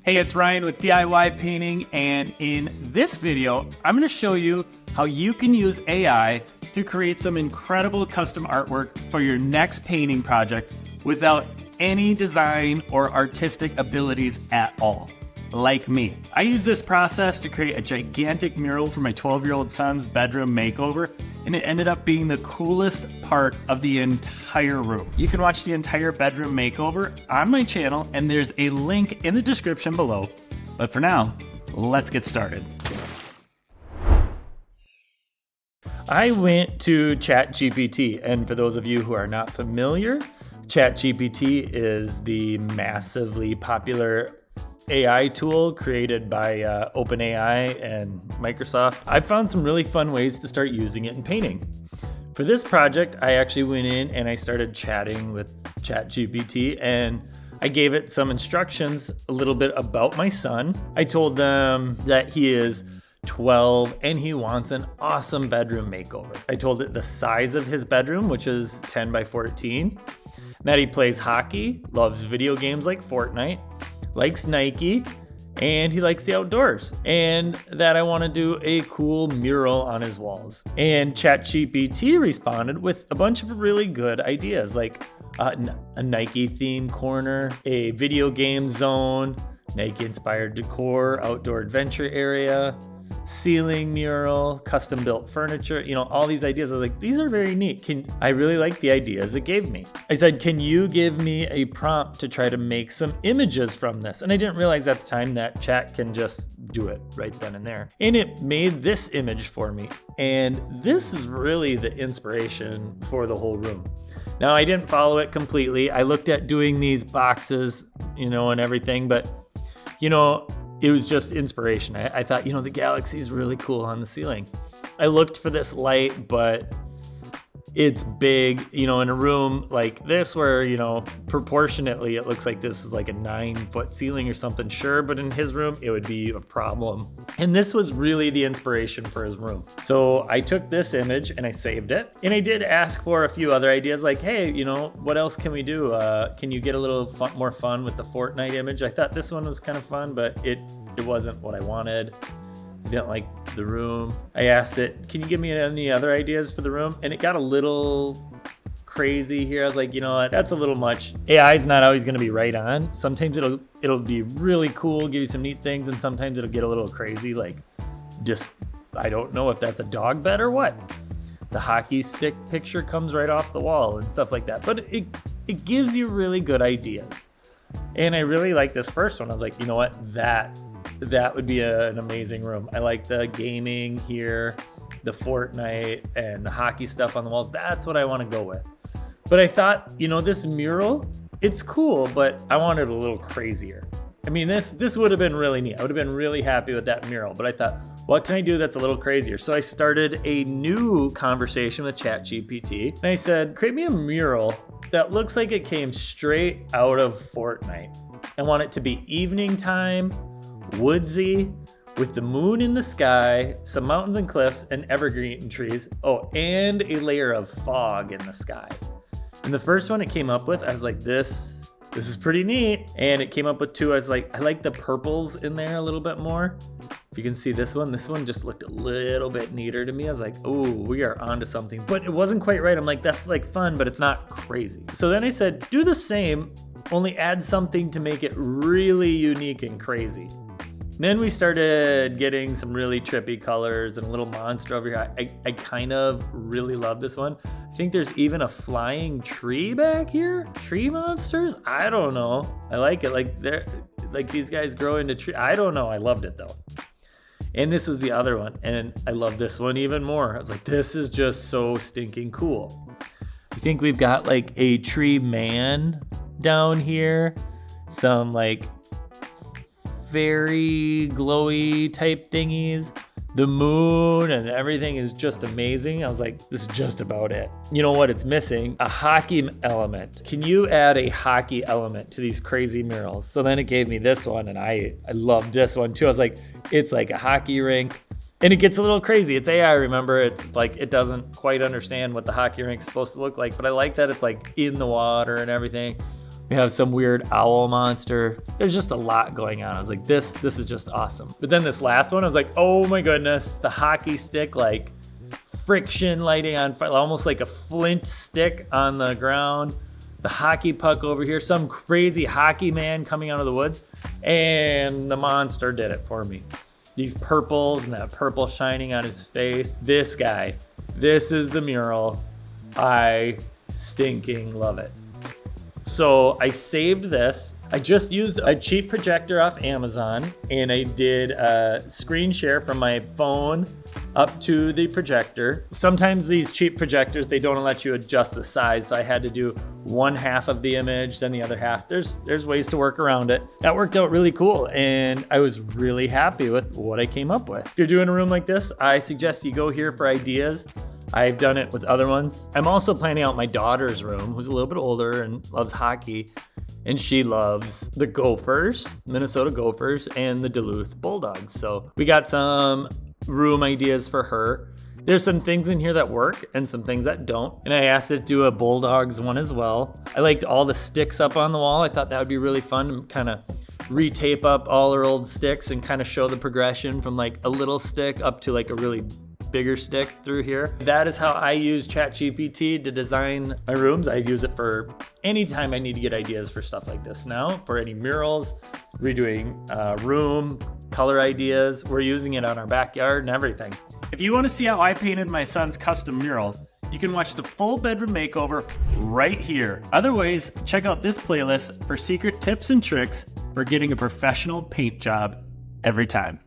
Hey, it's Ryan with DIY Painting, and in this video, I'm going to show you how you can use AI to create some incredible custom artwork for your next painting project without any design or artistic abilities at all, like me. I use this process to create a gigantic mural for my 12-year-old son's bedroom makeover, and it ended up being the coolest part of the entire room. You can watch the entire bedroom makeover on my channel, and there's a link in the description below. But for now, let's get started. I went to ChatGPT, and for those of you who are not familiar, ChatGPT is the massively popular AI tool created by OpenAI and Microsoft. I found some really fun ways to start using it in painting. For this project, I actually went in and I started chatting with ChatGPT, and I gave it some instructions a little bit about my son. I told them that he is 12 and he wants an awesome bedroom makeover. I told it the size of his bedroom, which is 10 by 14, that he plays hockey, loves video games like Fortnite, likes Nike, and he likes the outdoors, and that I want to do a cool mural on his walls. And ChatGPT responded with a bunch of really good ideas, like a Nike themed corner, a video game zone, Nike inspired decor, outdoor adventure area, ceiling mural, custom built furniture, all these ideas. I was like, these are very neat. I really like the ideas it gave me. I said, can you give me a prompt to try to make some images from this? And I didn't realize at the time that chat can just do it right then and there. And it made this image for me. And this is really the inspiration for the whole room. Now, I didn't follow it completely. I looked at doing these boxes, and everything, but it was just inspiration. I thought, the galaxy's really cool on the ceiling. I looked for this light, but it's big, in a room like this where, proportionately it looks like this is like a 9-foot ceiling or something, sure, but in his room, it would be a problem. And this was really the inspiration for his room. So I took this image and I saved it. And I did ask for a few other ideas like, hey, what else can we do? Can you get a little more fun with the Fortnite image? I thought this one was kind of fun, but it wasn't what I wanted. I didn't like the room. I asked it, can you give me any other ideas for the room? And it got a little crazy here. I was like, that's a little much. AI is not always going to be right on. Sometimes it'll be really cool, give you some neat things, and sometimes it'll get a little crazy, like just, I don't know if that's a dog bed or what. The hockey stick picture comes right off the wall and stuff like that. But it gives you really good ideas. And I really like this first one. I was like, that would be an amazing room. I like the gaming here, the Fortnite and the hockey stuff on the walls. That's what I want to go with. But I thought, this mural, it's cool, but I want it a little crazier. I mean, this would have been really neat. I would have been really happy with that mural, but I thought, what can I do that's a little crazier? So I started a new conversation with ChatGPT, and I said, create me a mural that looks like it came straight out of Fortnite. I want it to be evening time, woodsy, with the moon in the sky, some mountains and cliffs, and evergreen trees. Oh, and a layer of fog in the sky. And the first one it came up with, I was like, this is pretty neat. And it came up with two. I was like, I like the purples in there a little bit more. If you can see this one just looked a little bit neater to me. I was like, oh, we are onto something. But it wasn't quite right. I'm like, that's like fun, but it's not crazy. So then I said, do the same, only add something to make it really unique and crazy. Then we started getting some really trippy colors and a little monster over here. I kind of really love this one. I think there's even a flying tree back here. Tree monsters? I don't know. I like it. Like these guys grow into tree. I don't know. I loved it though. And this is the other one. And I love this one even more. I was like, this is just so stinking cool. I think we've got like a tree man down here. Some like very glowy type thingies. The moon and everything is just amazing. I was like, this is just about it. You know what it's missing? A hockey element. Can you add a hockey element to these crazy murals? So then it gave me this one, and I loved this one too. I was like, it's like a hockey rink. And it gets a little crazy. It's AI, remember? It's like it doesn't quite understand what the hockey rink's supposed to look like, but I like that it's like in the water and everything. We have some weird owl monster. There's just a lot going on. I was like, this is just awesome. But then this last one, I was like, oh my goodness, the hockey stick, like friction lighting on fire, almost like a flint stick on the ground. The hockey puck over here, some crazy hockey man coming out of the woods, and the monster did it for me. These purples and that purple shining on his face. This guy, this is the mural. I stinking love it. So I saved this. I just used a cheap projector off Amazon, and I did a screen share from my phone up to the projector. Sometimes these cheap projectors, they don't let you adjust the size, so I had to do one half of the image, then the other half. There's ways to work around it. That worked out really cool, and I was really happy with what I came up with. If you're doing a room like this, I suggest you go here for ideas. I've done it with other ones. I'm also planning out my daughter's room, who's a little bit older and loves hockey. And she loves the Gophers, Minnesota Gophers, and the Duluth Bulldogs. So we got some room ideas for her. There's some things in here that work and some things that don't. And I asked it to do a Bulldogs one as well. I liked all the sticks up on the wall. I thought that would be really fun to kind of retape up all her old sticks and kind of show the progression from like a little stick up to like a really bigger stick through here. That is how I use ChatGPT to design my rooms. I use it for anytime I need to get ideas for stuff like this now, for any murals, redoing room, color ideas. We're using it on our backyard and everything. If you want to see how I painted my son's custom mural, you can watch the full bedroom makeover right here. Otherwise, check out this playlist for secret tips and tricks for getting a professional paint job every time.